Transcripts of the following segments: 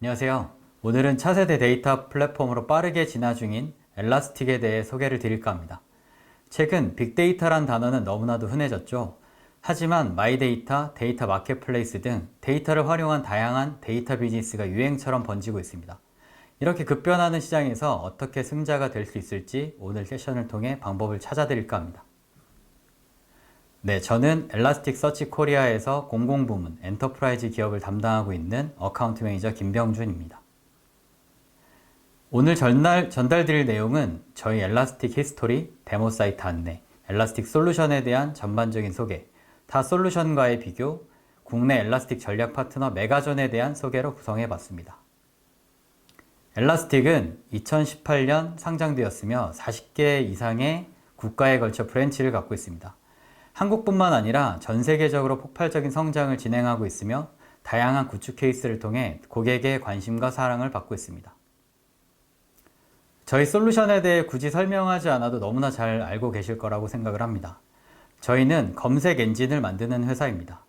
안녕하세요. 오늘은 차세대 데이터 플랫폼으로 빠르게 진화 중인 엘라스틱에 대해 소개를 드릴까 합니다. 최근 빅데이터란 단어는 너무나도 흔해졌죠. 하지만 마이데이터, 데이터 마켓플레이스 등 데이터를 활용한 다양한 데이터 비즈니스가 유행처럼 번지고 있습니다. 이렇게 급변하는 시장에서 어떻게 승자가 될 수 있을지 오늘 세션을 통해 방법을 찾아드릴까 합니다. 네, 저는 엘라스틱 서치 코리아에서 공공부문 엔터프라이즈 기업을 담당하고 있는 어카운트 매니저 김병준입니다. 오늘 전달드릴 내용은 저희 엘라스틱 히스토리, 데모 사이트 안내, 엘라스틱 솔루션에 대한 전반적인 소개, 타 솔루션과의 비교, 국내 엘라스틱 전략 파트너 메가존에 대한 소개로 구성해 봤습니다. 엘라스틱은 2018년 상장되었으며 40개 이상의 국가에 걸쳐 브랜치를 갖고 있습니다. 한국뿐만 아니라 전 세계적으로 폭발적인 성장을 진행하고 있으며 다양한 구축 케이스를 통해 고객의 관심과 사랑을 받고 있습니다. 저희 솔루션에 대해 굳이 설명하지 않아도 너무나 잘 알고 계실 거라고 생각을 합니다. 저희는 검색 엔진을 만드는 회사입니다.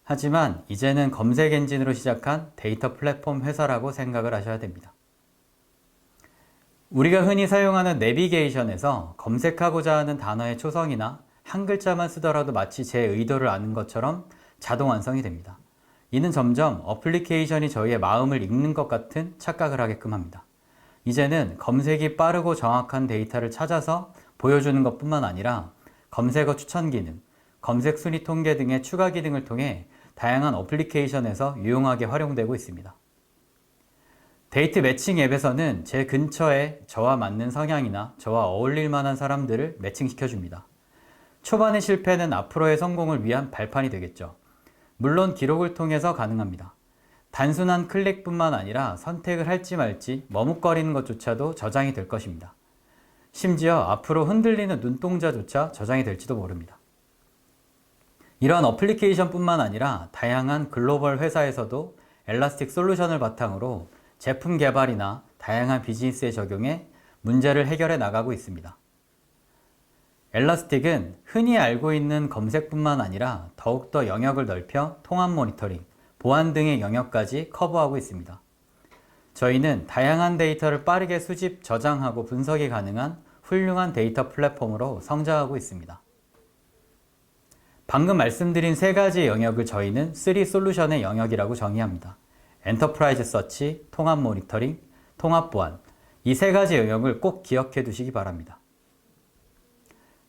하지만 이제는 검색 엔진으로 시작한 데이터 플랫폼 회사라고 생각을 하셔야 됩니다. 우리가 흔히 사용하는 내비게이션에서 검색하고자 하는 단어의 초성이나 한 글자만 쓰더라도 마치 제 의도를 아는 것처럼 자동 완성이 됩니다. 이는 점점 어플리케이션이 저희의 마음을 읽는 것 같은 착각을 하게끔 합니다. 이제는 검색이 빠르고 정확한 데이터를 찾아서 보여주는 것뿐만 아니라 검색어 추천 기능, 검색 순위 통계 등의 추가 기능을 통해 다양한 어플리케이션에서 유용하게 활용되고 있습니다. 데이트 매칭 앱에서는 제 근처에 저와 맞는 성향이나 저와 어울릴 만한 사람들을 매칭시켜줍니다. 초반의 실패는 앞으로의 성공을 위한 발판이 되겠죠. 물론 기록을 통해서 가능합니다. 단순한 클릭뿐만 아니라 선택을 할지 말지 머뭇거리는 것조차도 저장이 될 것입니다. 심지어 앞으로 흔들리는 눈동자조차 저장이 될지도 모릅니다. 이러한 어플리케이션뿐만 아니라 다양한 글로벌 회사에서도 엘라스틱 솔루션을 바탕으로 제품 개발이나 다양한 비즈니스에 적용해 문제를 해결해 나가고 있습니다. 엘라스틱은 흔히 알고 있는 검색뿐만 아니라 더욱더 영역을 넓혀 통합 모니터링, 보안 등의 영역까지 커버하고 있습니다. 저희는 다양한 데이터를 빠르게 수집, 저장하고 분석이 가능한 훌륭한 데이터 플랫폼으로 성장하고 있습니다. 방금 말씀드린 세 가지 영역을 저희는 3 솔루션의 영역이라고 정의합니다. 엔터프라이즈 서치, 통합 모니터링, 통합 보안, 이 세 가지 영역을 꼭 기억해 두시기 바랍니다.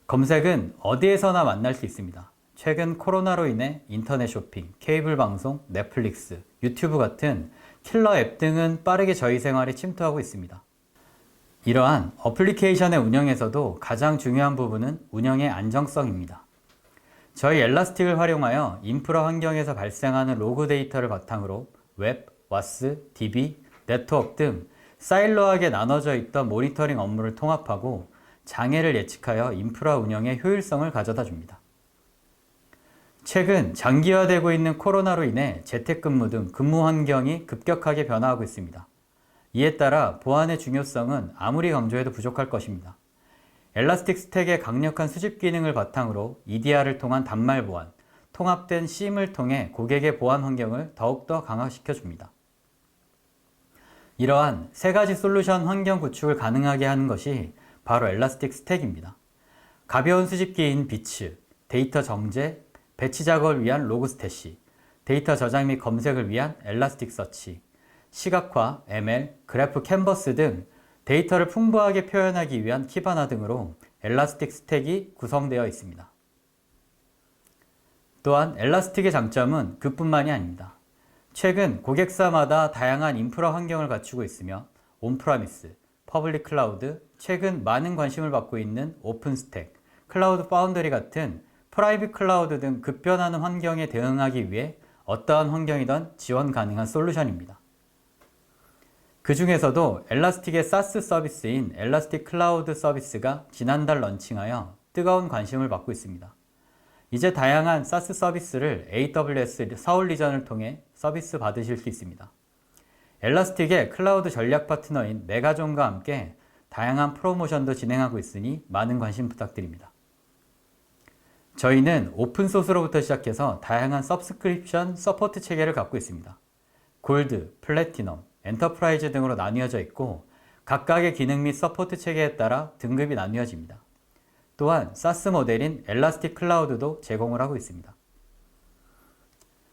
검색은 어디에서나 만날 수 있습니다. 최근 코로나로 인해 인터넷 쇼핑, 케이블 방송, 넷플릭스, 유튜브 같은 킬러 앱 등은 빠르게 저희 생활에 침투하고 있습니다. 이러한 어플리케이션의 운영에서도 가장 중요한 부분은 운영의 안정성입니다. 저희 엘라스틱을 활용하여 인프라 환경에서 발생하는 로그 데이터를 바탕으로 웹, 와스, DB, 네트워크 등 사일로하게 나눠져 있던 모니터링 업무를 통합하고 장애를 예측하여 인프라 운영의 효율성을 가져다 줍니다. 최근 장기화되고 있는 코로나로 인해 재택근무 등 근무 환경이 급격하게 변화하고 있습니다. 이에 따라 보안의 중요성은 아무리 강조해도 부족할 것입니다. 엘라스틱 스택의 강력한 수집 기능을 바탕으로 EDR을 통한 단말 보안, 통합된 SIEM을 통해 고객의 보안 환경을 더욱더 강화시켜 줍니다. 이러한 세 가지 솔루션 환경 구축을 가능하게 하는 것이 바로 엘라스틱 스택입니다. 가벼운 수집기인 비츠, 데이터 정제, 배치 작업을 위한 로그 스태시, 데이터 저장 및 검색을 위한 엘라스틱 서치, 시각화, ML, 그래프 캔버스 등 데이터를 풍부하게 표현하기 위한 키바나 등으로 엘라스틱 스택이 구성되어 있습니다. 또한 엘라스틱의 장점은 그뿐만이 아닙니다. 최근 고객사마다 다양한 인프라 환경을 갖추고 있으며 온프라미스, 퍼블릭 클라우드, 최근 많은 관심을 받고 있는 오픈스택, 클라우드 파운더리 같은 프라이빗 클라우드 등 급변하는 환경에 대응하기 위해 어떠한 환경이든 지원 가능한 솔루션입니다. 그 중에서도 엘라스틱의 SaaS 서비스인 엘라스틱 클라우드 서비스가 지난달 런칭하여 뜨거운 관심을 받고 있습니다. 이제 다양한 SaaS 서비스를 AWS 서울 리전을 통해 서비스 받으실 수 있습니다. 엘라스틱의 클라우드 전략 파트너인 메가존과 함께 다양한 프로모션도 진행하고 있으니 많은 관심 부탁드립니다. 저희는 오픈소스로부터 시작해서 다양한 서브스크립션 서포트 체계를 갖고 있습니다. 골드, 플래티넘, 엔터프라이즈 등으로 나뉘어져 있고 각각의 기능 및 서포트 체계에 따라 등급이 나뉘어집니다. 또한 사스 모델인 엘라스틱 클라우드도 제공을 하고 있습니다.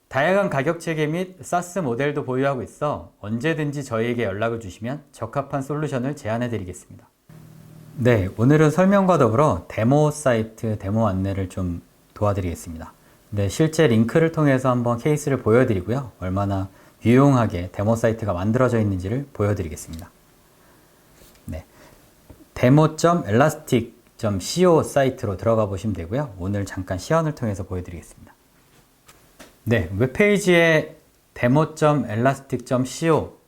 다양한 가격 체계 및 사스 모델도 보유하고 있어 언제든지 저희에게 연락을 주시면 적합한 솔루션을 제안해 드리겠습니다. 네, 오늘은 설명과 더불어 데모 사이트 데모 안내를 좀 도와드리겠습니다. 네, 실제 링크를 통해서 한번 케이스를 보여드리고요. 얼마나 유용하게 데모 사이트가 만들어져 있는지를 보여드리겠습니다. 네, demo.elastic.co 사이트로 들어가 보시면 되고요. 오늘 잠깐 시연을 통해서 보여드리겠습니다. 네, 웹페이지에 demo.elastic.co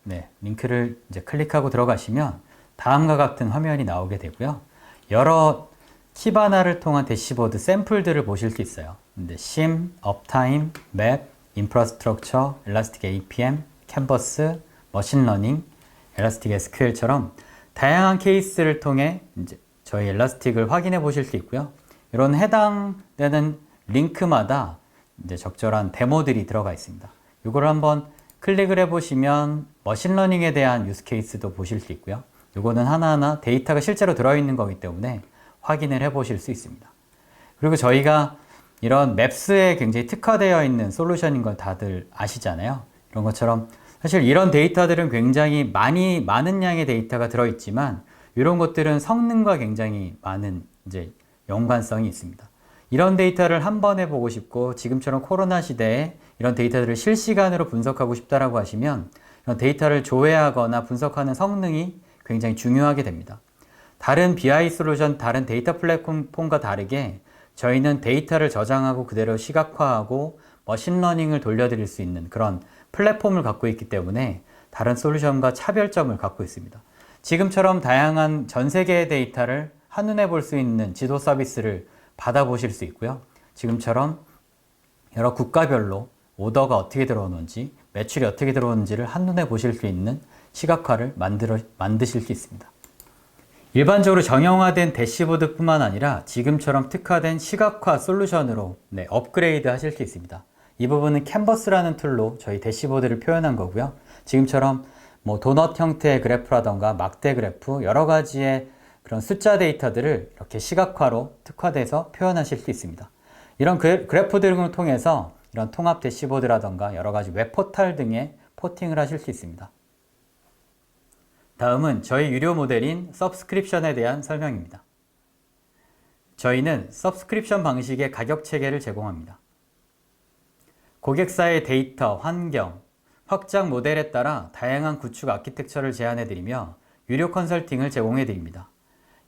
링크를 이제 클릭하고 들어가시면 다음과 같은 화면이 나오게 되고요. 여러 키바나를 통한 대시보드 샘플들을 보실 수 있어요. 근데 심, 업타임, 맵, 인프라스트럭처, 엘라스틱 APM, 캔버스, 머신러닝, 엘라스틱 SQL처럼 다양한 케이스를 통해 이제 저희 엘라스틱을 확인해 보실 수 있고요. 이런 해당되는 링크마다 이제 적절한 데모들이 들어가 있습니다. 이걸 한번 클릭을 해 보시면 머신러닝에 대한 유스 케이스도 보실 수 있고요. 이거는 하나하나 데이터가 실제로 들어있는 거기 때문에 확인을 해 보실 수 있습니다. 그리고 저희가 이런 맵스에 굉장히 특화되어 있는 솔루션인 걸 다들 아시잖아요. 이런 것처럼 사실 이런 데이터들은 굉장히 많은 양의 데이터가 들어있지만 이런 것들은 성능과 굉장히 많은 이제 연관성이 있습니다. 이런 데이터를 한 번에 보고 싶고 지금처럼 코로나 시대에 이런 데이터들을 실시간으로 분석하고 싶다라고 하시면 이런 데이터를 조회하거나 분석하는 성능이 굉장히 중요하게 됩니다. 다른 BI 솔루션, 다른 데이터 플랫폼과 다르게 저희는 데이터를 저장하고 그대로 시각화하고 머신러닝을 돌려드릴 수 있는 그런 플랫폼을 갖고 있기 때문에 다른 솔루션과 차별점을 갖고 있습니다. 지금처럼 다양한 전 세계의 데이터를 한눈에 볼 수 있는 지도 서비스를 받아보실 수 있고요. 지금처럼 여러 국가별로 오더가 어떻게 들어오는지, 매출이 어떻게 들어오는지를 한눈에 보실 수 있는 시각화를 만드실 수 있습니다. 일반적으로 정형화된 대시보드뿐만 아니라 지금처럼 특화된 시각화 솔루션으로 업그레이드 하실 수 있습니다. 이 부분은 캔버스라는 툴로 저희 대시보드를 표현한 거고요. 지금처럼 도넛 형태의 그래프라던가 막대 그래프 여러 가지의 그런 숫자 데이터들을 이렇게 시각화로 특화돼서 표현하실 수 있습니다. 이런 그래프 등을 통해서 이런 통합 대시보드라던가 여러 가지 웹 포털 등에 포팅을 하실 수 있습니다. 다음은 저희 유료 모델인 서브스크립션에 대한 설명입니다. 저희는 서브스크립션 방식의 가격 체계를 제공합니다. 고객사의 데이터, 환경, 확장 모델에 따라 다양한 구축 아키텍처를 제안해드리며 유료 컨설팅을 제공해드립니다.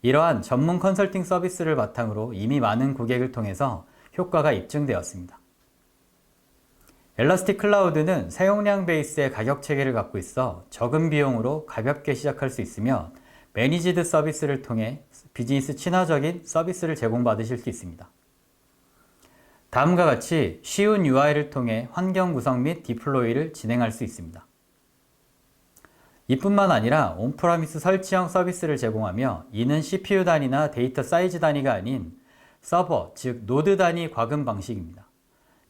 이러한 전문 컨설팅 서비스를 바탕으로 이미 많은 고객을 통해서 효과가 입증되었습니다. 엘라스틱 클라우드는 사용량 베이스의 가격 체계를 갖고 있어 적은 비용으로 가볍게 시작할 수 있으며 매니지드 서비스를 통해 비즈니스 친화적인 서비스를 제공받으실 수 있습니다. 다음과 같이 쉬운 UI를 통해 환경 구성 및 디플로이를 진행할 수 있습니다. 이뿐만 아니라 온프라미스 설치형 서비스를 제공하며 이는 CPU 단위나 데이터 사이즈 단위가 아닌 서버, 즉 노드 단위 과금 방식입니다.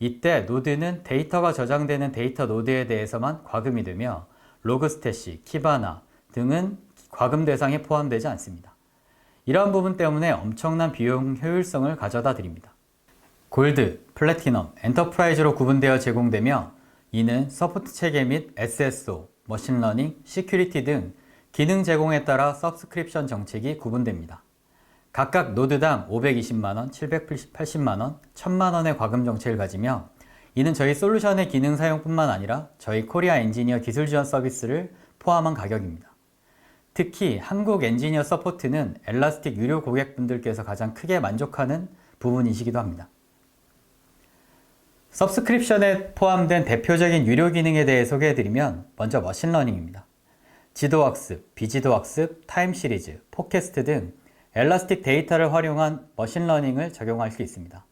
이때 노드는 데이터가 저장되는 데이터 노드에 대해서만 과금이 되며 로그스태시, 키바나 등은 과금 대상에 포함되지 않습니다. 이러한 부분 때문에 엄청난 비용 효율성을 가져다 드립니다. 골드, 플래티넘, 엔터프라이즈로 구분되어 제공되며 이는 서포트 체계 및 SSO, 머신러닝, 시큐리티 등 기능 제공에 따라 서브스크립션 정책이 구분됩니다. 각각 노드당 520만원, 780만원, 1000만원의 과금 정책을 가지며 이는 저희 솔루션의 기능 사용뿐만 아니라 저희 코리아 엔지니어 기술 지원 서비스를 포함한 가격입니다. 특히 한국 엔지니어 서포트는 엘라스틱 유료 고객분들께서 가장 크게 만족하는 부분이시기도 합니다. 서브스크립션에 포함된 대표적인 유료 기능에 대해 소개해드리면 먼저 머신러닝입니다. 지도학습, 비지도학습, 타임 시리즈, 포캐스트 등 엘라스틱 데이터를 활용한 머신러닝을 적용할 수 있습니다.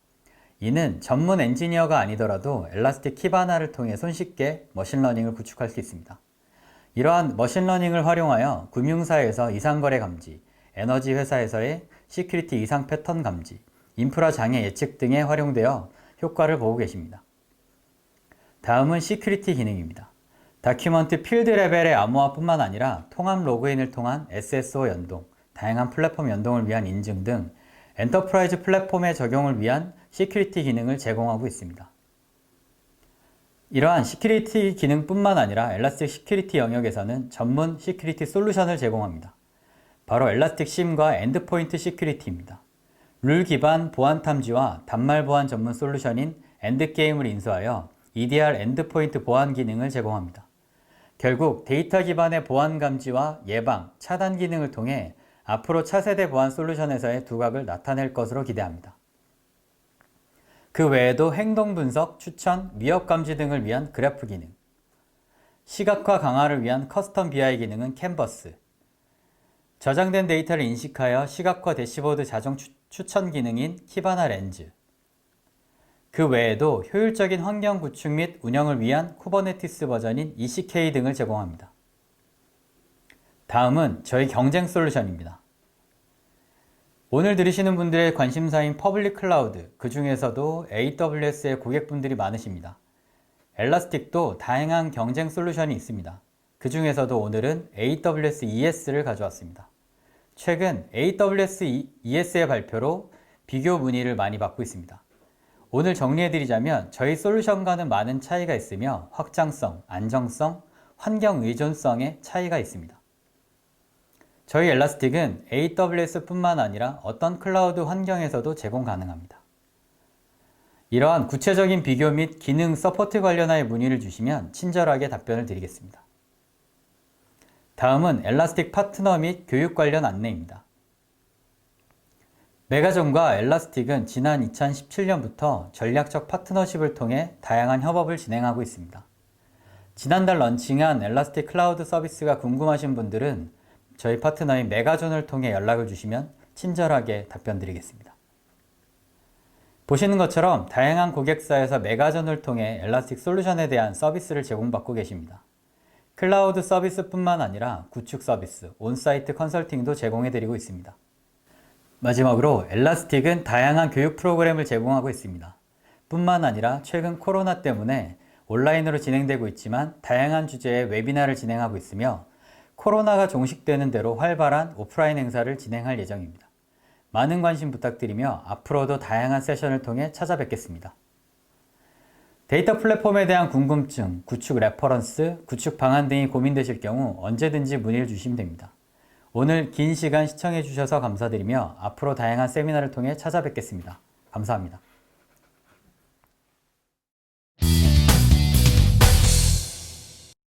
이는 전문 엔지니어가 아니더라도 엘라스틱 키바나를 통해 손쉽게 머신러닝을 구축할 수 있습니다. 이러한 머신러닝을 활용하여 금융사에서 이상거래 감지, 에너지 회사에서의 시큐리티 이상 패턴 감지, 인프라 장애 예측 등에 활용되어 효과를 보고 계십니다. 다음은 시큐리티 기능입니다. 다큐먼트 필드 레벨의 암호화뿐만 아니라 통합 로그인을 통한 SSO 연동, 다양한 플랫폼 연동을 위한 인증 등 엔터프라이즈 플랫폼의 적용을 위한 시큐리티 기능을 제공하고 있습니다. 이러한 시큐리티 기능뿐만 아니라 엘라스틱 시큐리티 영역에서는 전문 시큐리티 솔루션을 제공합니다. 바로 엘라스틱 심과 엔드포인트 시큐리티입니다. 룰 기반 보안 탐지와 단말 보안 전문 솔루션인 엔드게임을 인수하여 EDR 엔드포인트 보안 기능을 제공합니다. 결국 데이터 기반의 보안 감지와 예방, 차단 기능을 통해 앞으로 차세대 보안 솔루션에서의 두각을 나타낼 것으로 기대합니다. 그 외에도 행동 분석, 추천, 위협 감지 등을 위한 그래프 기능, 시각화 강화를 위한 커스텀 BI 기능은 캔버스, 저장된 데이터를 인식하여 시각화 대시보드 자동 추천 기능인 키바나 렌즈, 그 외에도 효율적인 환경 구축 및 운영을 위한 쿠버네티스 버전인 ECK 등을 제공합니다. 다음은 저희 경쟁 솔루션입니다. 오늘 들으시는 분들의 관심사인 퍼블릭 클라우드, 그 중에서도 AWS의 고객분들이 많으십니다. 엘라스틱도 다양한 경쟁 솔루션이 있습니다. 그 중에서도 오늘은 AWS ES를 가져왔습니다. 최근 AWS ES의 발표로 비교 문의를 많이 받고 있습니다. 오늘 정리해드리자면 저희 솔루션과는 많은 차이가 있으며 확장성, 안정성, 환경 의존성의 차이가 있습니다. 저희 엘라스틱은 AWS뿐만 아니라 어떤 클라우드 환경에서도 제공 가능합니다. 이러한 구체적인 비교 및 기능 서포트 관련하여 문의를 주시면 친절하게 답변을 드리겠습니다. 다음은 엘라스틱 파트너 및 교육 관련 안내입니다. 메가존과 엘라스틱은 지난 2017년부터 전략적 파트너십을 통해 다양한 협업을 진행하고 있습니다. 지난달 런칭한 엘라스틱 클라우드 서비스가 궁금하신 분들은 저희 파트너인 메가존을 통해 연락을 주시면 친절하게 답변 드리겠습니다. 보시는 것처럼 다양한 고객사에서 메가존을 통해 엘라스틱 솔루션에 대한 서비스를 제공받고 계십니다. 클라우드 서비스뿐만 아니라 구축 서비스, 온사이트 컨설팅도 제공해드리고 있습니다. 마지막으로 엘라스틱은 다양한 교육 프로그램을 제공하고 있습니다. 뿐만 아니라 최근 코로나 때문에 온라인으로 진행되고 있지만 다양한 주제의 웨비나를 진행하고 있으며 코로나가 종식되는 대로 활발한 오프라인 행사를 진행할 예정입니다. 많은 관심 부탁드리며 앞으로도 다양한 세션을 통해 찾아뵙겠습니다. 데이터 플랫폼에 대한 궁금증, 구축 레퍼런스, 구축 방안 등이 고민되실 경우 언제든지 문의를 주시면 됩니다. 오늘 긴 시간 시청해 주셔서 감사드리며 앞으로 다양한 세미나를 통해 찾아뵙겠습니다. 감사합니다.